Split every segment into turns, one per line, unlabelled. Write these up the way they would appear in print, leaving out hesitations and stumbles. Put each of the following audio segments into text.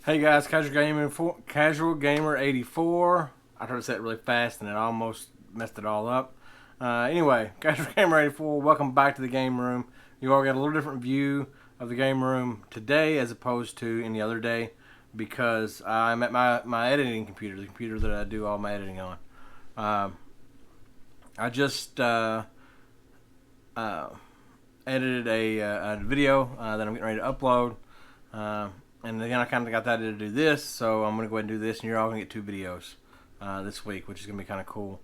Hey guys, Casual Gamer 84. I tried to say it really fast and it almost messed it all up. Anyway, Casual Gamer 84. Welcome back to the game room. You all got a little different view of the game room today as opposed to any other day because I'm at my editing computer, the computer that I do all my editing on. I just edited a video that I'm getting ready to upload. And then I kind of got that to do this, so I'm going to go ahead and do this, and you're all going to get 2 videos this week, which is going to be kind of cool.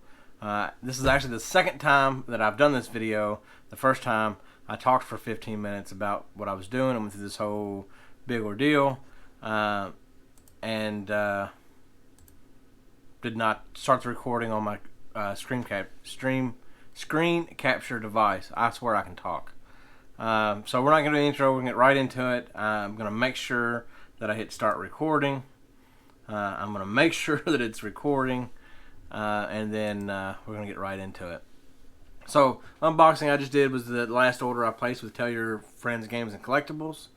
This is actually the second time that I've done this video. The first time, I talked for 15 minutes about what I was doing. I went through this whole big ordeal, and did not start the recording on my screen capture device. I swear I can talk. So we're not going to do the intro. We're going to get right into it. I'm going to make sure that I hit start recording. I'm going to make sure that it's recording. And then we're going to get right into it. So unboxing I just did was the last order I placed with Tell Your Friends Games and Collectibles.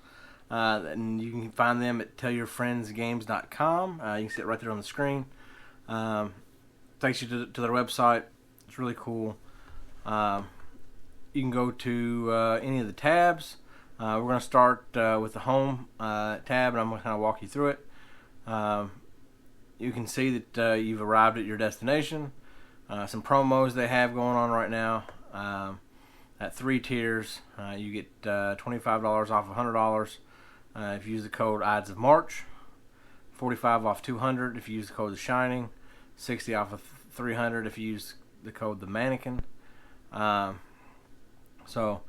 And you can find them at tellyourfriendsgames.com. You can see it right there on the screen. Takes you to their website. It's really cool. You can go to any of the tabs. We're going to start with the home tab, and I'm going to kind of walk you through it. You can see that you've arrived at your destination. Some promos they have going on right now. At 3 tiers, you get $25 off $100 if you use the code Ides of March, $45 off $200 if you use the code The Shining, $60 off of $300 if you use the code The Mannequin. So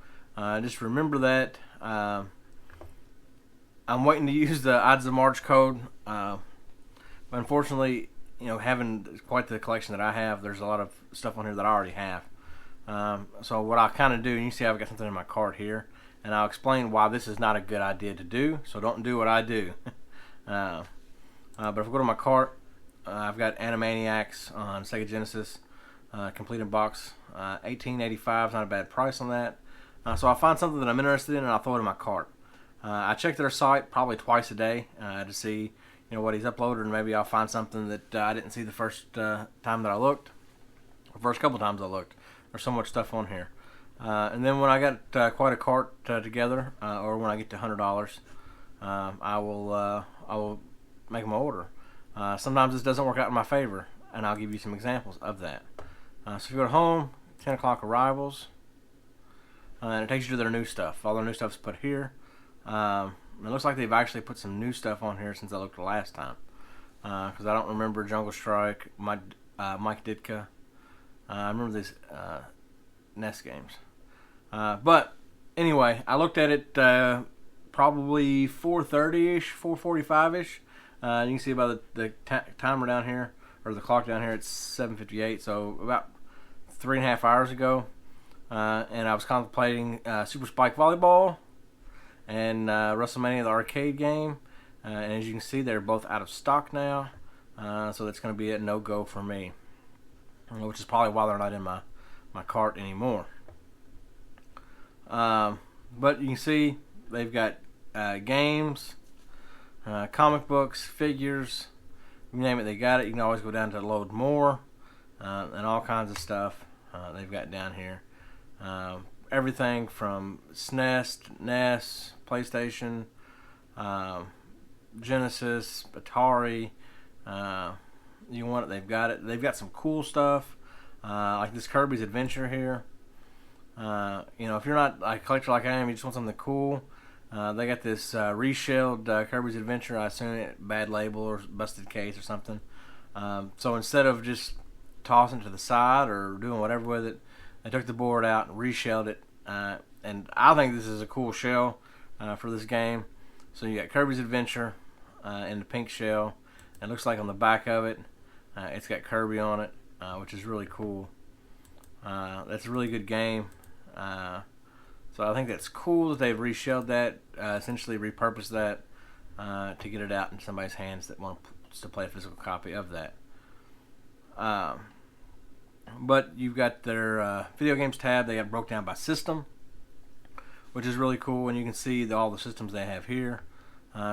just remember that. I'm waiting to use the Ides of March code. But unfortunately, having quite the collection that I have, there's a lot of stuff on here that I already have. So what I kind of do, and you see I've got something in my cart here, and I'll explain why this is not a good idea to do. So don't do what I do. But if I go to my cart, I've got Animaniacs on Sega Genesis, complete in box. $18.85 is not a bad price on that. So I find something that I'm interested in and I'll throw it in my cart. I check their site probably twice a day to see what he's uploaded, and maybe I'll find something that I didn't see the first time that I looked, or first couple times I looked. There's so much stuff on here. And then when I got quite a cart together, or when I get to $100, I will make my order. Sometimes this doesn't work out in my favor, and I'll give you some examples of that. So if you go to home, 10 o'clock arrivals, and it takes you to their new stuff. All their new stuff's put here. It looks like they've actually put some new stuff on here since I looked the last time. Because I don't remember Jungle Strike, Mike Ditka. I remember these NES games. But anyway, I looked at it probably 4:30ish, 4:45ish. You can see by the timer down here, or the clock down here, it's 7:58. So about 3.5 hours ago. And I was contemplating Super Spike Volleyball and WrestleMania, the arcade game. And as you can see, they're both out of stock now. So that's going to be a no-go for me. Which is probably why they're not in my cart anymore. But you can see they've got games, comic books, figures, you name it, they got it. You can always go down to load more, and all kinds of stuff they've got down here. Everything from SNES, NES, PlayStation, Genesis, Atari. You want it, they've got it. They've got some cool stuff, like this Kirby's Adventure here. If you're not a collector like I am, you just want something cool. They got this reshelled Kirby's Adventure. I assume it bad label or busted case or something. So instead of just tossing it to the side or doing whatever with it, they took the board out and reshelled it. And I think this is a cool shell for this game. So you got Kirby's Adventure in the pink shell. It looks like on the back of it, it's got Kirby on it, which is really cool. That's a really good game. So I think that's cool that they've reshelled that, essentially repurposed that to get it out in somebody's hands that wants to play a physical copy of that. But you've got their video games tab. They got broke down by system, which is really cool, and you can see all the systems they have here.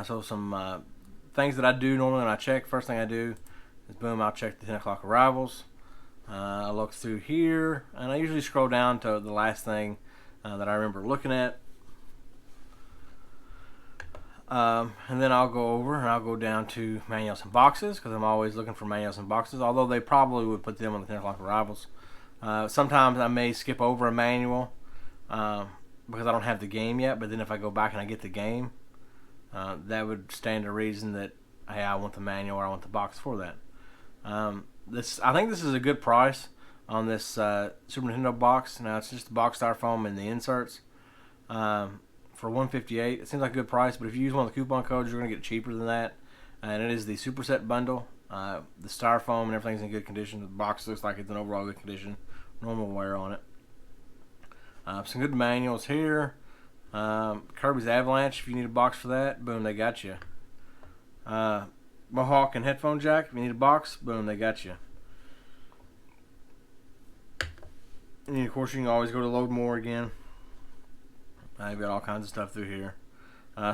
So some things that I do normally when I check, first thing I do is boom, I'll check the 10 o'clock arrivals. I look through here, and I usually scroll down to the last thing that I remember looking at. And then I'll go over and I'll go down to manuals and boxes, because I'm always looking for manuals and boxes, although they probably would put them on the 10 o'clock arrivals. Sometimes I may skip over a manual because I don't have the game yet, but then if I go back and I get the game, that would stand to reason that, hey, I want the manual or I want the box for that. I think this is a good price on this Super Nintendo box. Now it's just the box styrofoam and the inserts for $158. It seems like a good price, but if you use one of the coupon codes, you're going to get it cheaper than that. And it is the Superset bundle. The styrofoam and everything's in good condition. The box looks like it's in overall good condition. Normal wear on it. Some good manuals here. Kirby's Avalanche, if you need a box for that, boom, they got you. Mohawk and headphone jack, if you need a box, boom, they got you. And of course, you can always go to load more again. You've got all kinds of stuff through here.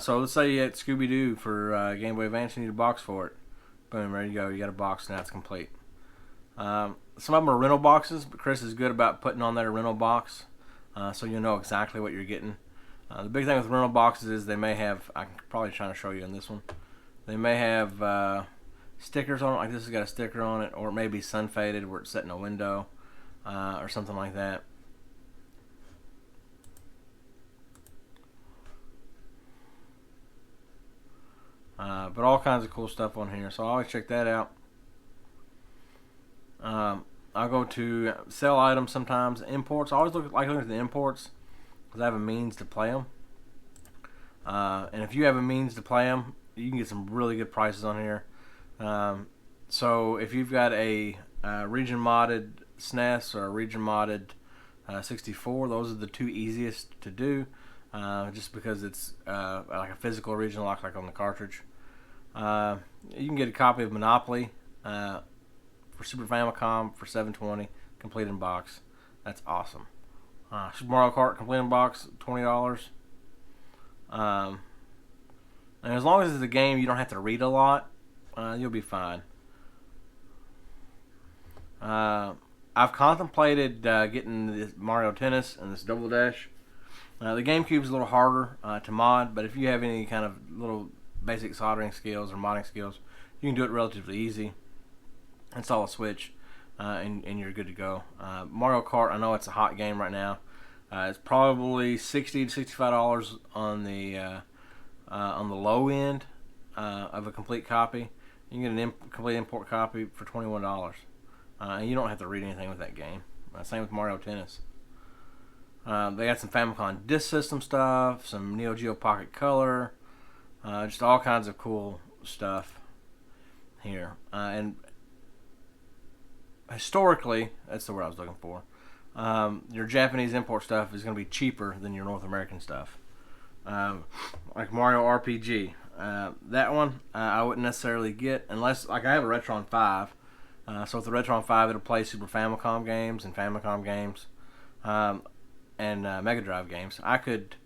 So let's say you had Scooby-Doo for Game Boy Advance, you need a box for it. Boom, ready to go. You got a box, now it's complete. Some of them are rental boxes, but Chris is good about putting on their rental box, so you'll know exactly what you're getting. The big thing with rental boxes is they may have, I can probably try to show you in this one, they may have stickers on it, like this has got a sticker on it, or it may be sun faded where it's set in a window, or something like that. But all kinds of cool stuff on here, so I always check that out. I'll go to sell items sometimes, imports. I always like looking at the imports because I have a means to play them. And if you have a means to play them, you can get some really good prices on here. So if you've got a region modded SNES or a region modded 64, those are the two easiest to do, just because it's like a physical region lock, like on the cartridge. You can get a copy of Monopoly for Super Famicom for $7.20, complete in box. That's awesome. Super Mario Kart complete in box, $20. And as long as it's a game you don't have to read a lot, you'll be fine. I've contemplated getting this Mario Tennis and this Double Dash. The GameCube's a little harder to mod, but if you have any kind of little basic soldering skills or modding skills, you can do it relatively easy. Install a Switch, and you're good to go. Mario Kart, I know it's a hot game right now. It's probably $60 to $65 on the low end of a complete copy. You can get a complete import copy for $21, and you don't have to read anything with that game. Same with Mario Tennis. They got some Famicom Disk System stuff, some Neo Geo Pocket Color, just all kinds of cool stuff here. And historically, that's the word I was looking for, your Japanese import stuff is going to be cheaper than your North American stuff. Like Mario RPG. That one I wouldn't necessarily get unless, like, I have a Retron 5. So with the Retron 5, it'll play Super Famicom games and Famicom games. And Mega Drive games. I could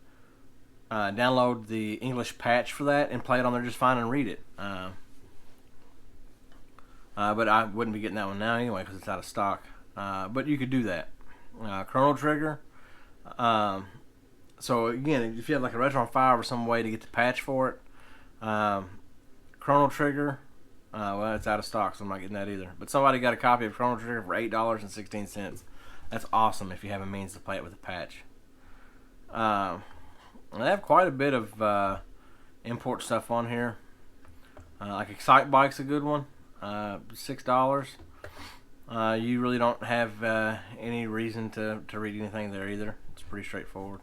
download the English patch for that and play it on there just fine and read it. But I wouldn't be getting that one now anyway because it's out of stock. But you could do that. Chrono Trigger. So again, if you have like a Retron 5 or some way to get the patch for it, Chrono Trigger, well, it's out of stock, so I'm not getting that either. But somebody got a copy of Chrono Trigger for $8.16. That's awesome if you have a means to play it with a patch. They have quite a bit of import stuff on here. Like Excite Bike's a good one. $6. You really don't have any reason to read anything there either. It's pretty straightforward.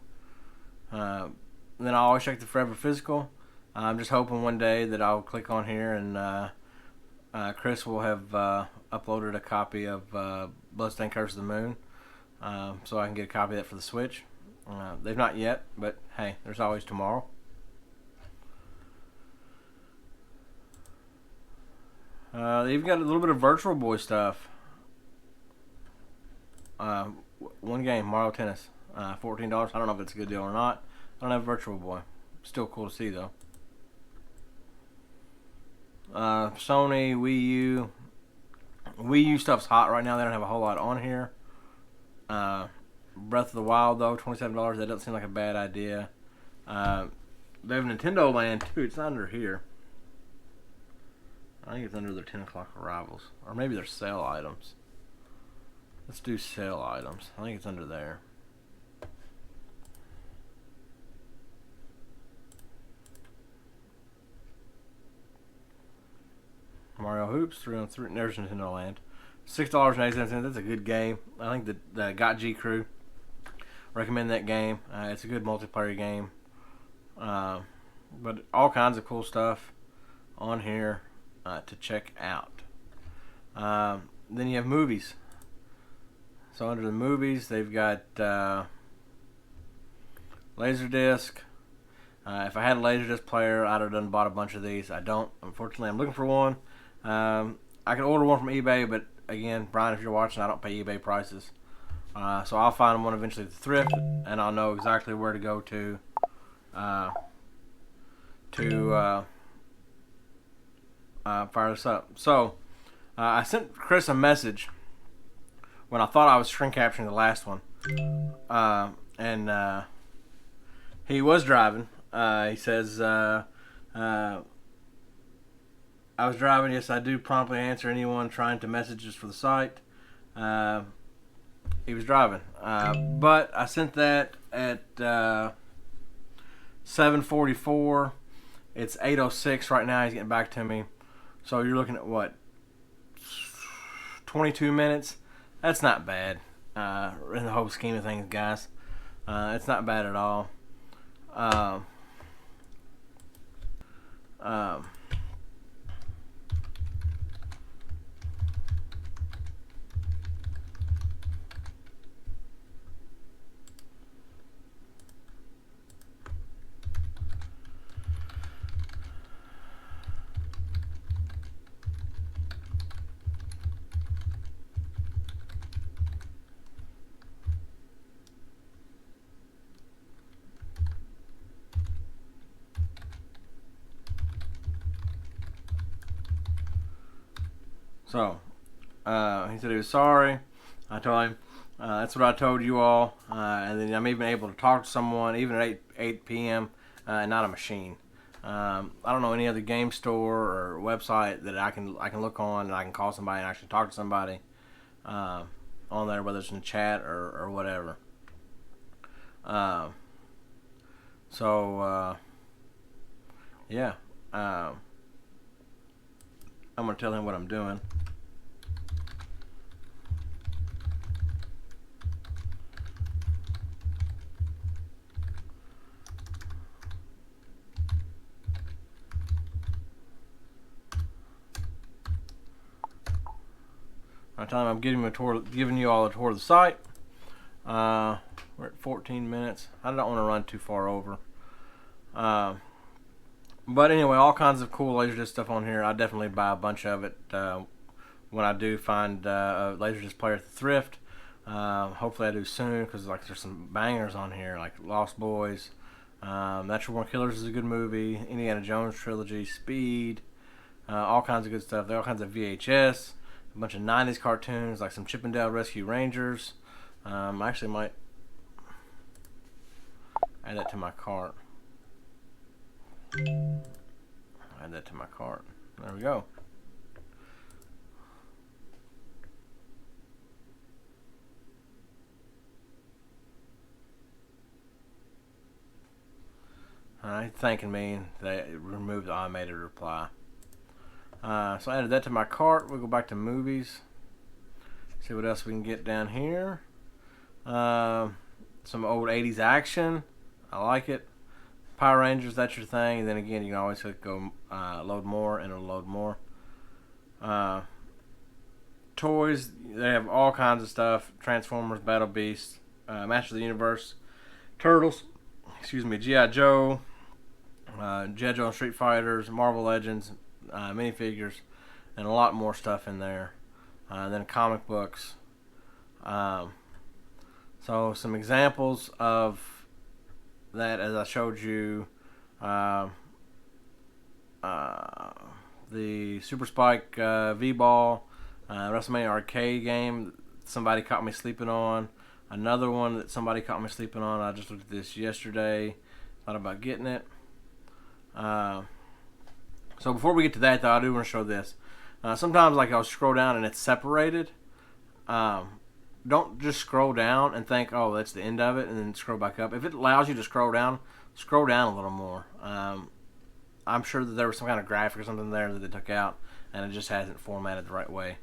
Then I always check the Forever Physical. I'm just hoping one day that I'll click on here and Chris will have uploaded a copy of Bloodstained Curse of the Moon, so I can get a copy of that for the Switch. They've not yet, but hey, there's always tomorrow. They even got a little bit of Virtual Boy stuff. One game, Mario Tennis, $14. I don't know if it's a good deal or not. I don't have Virtual Boy. Still cool to see though. Sony, Wii U. Wii U stuff's hot right now. They don't have a whole lot on here. Breath of the Wild, though, $27. That doesn't seem like a bad idea. They have Nintendo Land, too. It's under here. I think it's under their 10 o'clock arrivals. Or maybe their sale items. Let's do sale items. I think it's under there. Mario Hoops, 3 on 3. There's Nintendo Land. $6.87. That's a good game. I think the Got G crew recommend that game. It's a good multiplayer game. But all kinds of cool stuff on here to check out. Then you have movies. So under the movies, they've got Laserdisc. If I had a Laserdisc player, I'd have bought a bunch of these. I don't. Unfortunately, I'm looking for one. I can order one from eBay, but again, Brian, if you're watching, I don't pay eBay prices. So I'll find one eventually at the thrift, and I'll know exactly where to go to fire this up. So I sent Chris a message when I thought I was screen capturing the last one, and he was driving. He says, I was driving. Yes, I do promptly answer anyone trying to message us for the site. He was driving. But I sent that at 7:44. It's 8:06 right now. He's getting back to me. So you're looking at what? 22 minutes? That's not bad. In the whole scheme of things, guys. It's not bad at all. So, he said he was sorry. I told him, that's what I told you all. And then I'm even able to talk to someone, even at 8 p.m., and not a machine. I don't know any other game store or website that I can look on and I can call somebody and actually talk to somebody on there, whether it's in chat or whatever. Yeah. I'm going to tell him what I'm doing. I tell him I'm giving you all a tour of the site. We're at 14 minutes. I don't want to run too far over. But anyway, all kinds of cool Laserdisc stuff on here. I definitely buy a bunch of it when I do find a Laserdisc player at the thrift. Hopefully I do soon, because like there's some bangers on here, like Lost Boys. Natural Born Killers is a good movie. Indiana Jones trilogy, Speed, all kinds of good stuff. There are all kinds of VHS. A bunch of 90s cartoons, like some Chip 'n Dale Rescue Rangers. I actually might add that to my cart. Add that to my cart. There we go. Alright, thanking me. They removed the automated reply. So I added that to my cart. We'll go back to movies. See what else we can get down here. Some old 80s action. I like it. Power Rangers, that's your thing. And then again, you can always go load more and it'll load more. Toys, they have all kinds of stuff. Transformers, Battle Beasts, Master of the Universe, Turtles, G.I. Joe, G.I. Joe and Street Fighters, Marvel Legends, minifigures, and a lot more stuff in there. Then comic books. So some examples of that, as I showed you, the the Super Spike V-Ball, WrestleMania arcade game somebody caught me sleeping on. Another one that somebody caught me sleeping on. I just looked at this yesterday. Thought about getting it. So before we get to that, though, I do want to show this. Sometimes, like, I'll scroll down and it's separated. Don't just scroll down and think, oh, that's the end of it, and then scroll back up. If it allows you to scroll down a little more. I'm sure that there was some kind of graphic or something there that they took out, and it just hasn't formatted the right way.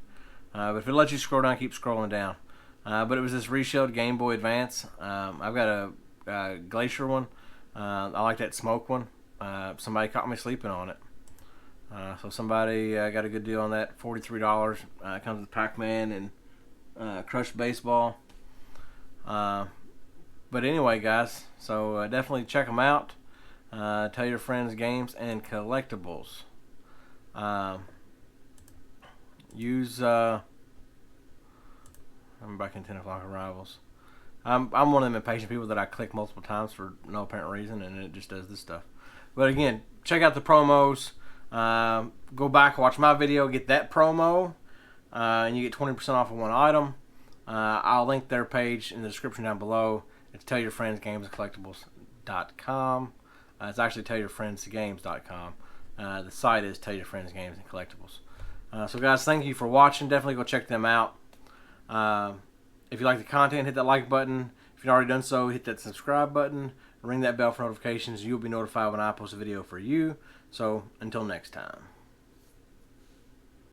But if it lets you scroll down, keep scrolling down. But it was this reshelled Game Boy Advance. I've got a Glacier one. I like that smoke one. Somebody caught me sleeping on it. So somebody got a good deal on that, $43. It comes with Pac-Man and Crushed Baseball. But anyway, guys, so definitely check them out. Tell your friends, games and collectibles. Use I'm back in 10 o'clock arrivals. I'm one of them impatient people that I click multiple times for no apparent reason, and it just does this stuff. But again, check out the promos. Go back, watch my video, get that promo, and you get 20% off of one item. I'll link their page in the description down below. It's tellyourfriendsgamesandcollectibles.com. It's actually tellyourfriendsgames.com. The site is Tell Your Friends Games and Collectibles. So guys, thank you for watching. Definitely go check them out. If you like the content, hit that like button. If you've already done so, hit that subscribe button. Ring that bell for notifications. You'll be notified when I post a video for you. So until next time.